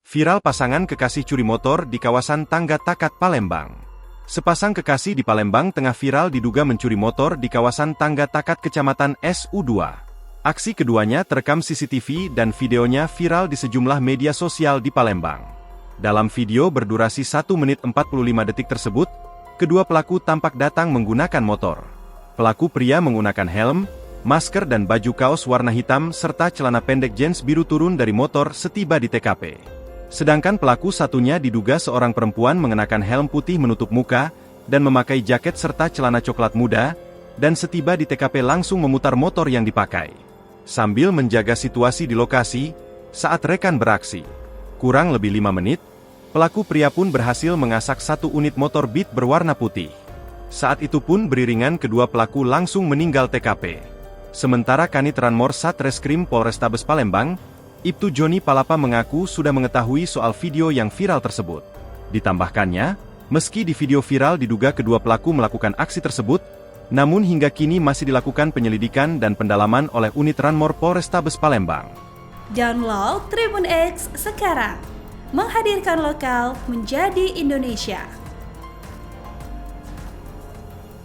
Viral pasangan kekasih curi motor di kawasan Tangga Takat, Palembang. Sepasang kekasih di Palembang tengah viral diduga mencuri motor di kawasan Tangga Takat Kecamatan SU2. Aksi keduanya terekam CCTV dan videonya viral di sejumlah media sosial di Palembang. Dalam video berdurasi 1 menit 45 detik tersebut, kedua pelaku tampak datang menggunakan motor. Pelaku pria menggunakan helm, masker dan baju kaos warna hitam serta celana pendek jeans biru turun dari motor setiba di TKP. Sedangkan pelaku satunya diduga seorang perempuan mengenakan helm putih menutup muka, dan memakai jaket serta celana coklat muda, dan setiba di TKP langsung memutar motor yang dipakai. Sambil menjaga situasi di lokasi, saat rekan beraksi. Kurang lebih 5 menit, pelaku pria pun berhasil mengasak satu unit motor Beat berwarna putih. Saat itu pun beriringan kedua pelaku langsung meninggal TKP. Sementara Kanit Ranmor Satreskrim Polrestabes Palembang, Ibtu Joni Palapa mengaku sudah mengetahui soal video yang viral tersebut. Ditambahkannya, meski di video viral diduga kedua pelaku melakukan aksi tersebut, namun hingga kini masih dilakukan penyelidikan dan pendalaman oleh unit Ranmor Polrestabes Palembang. Download Tribun X sekarang, menghadirkan lokal menjadi Indonesia.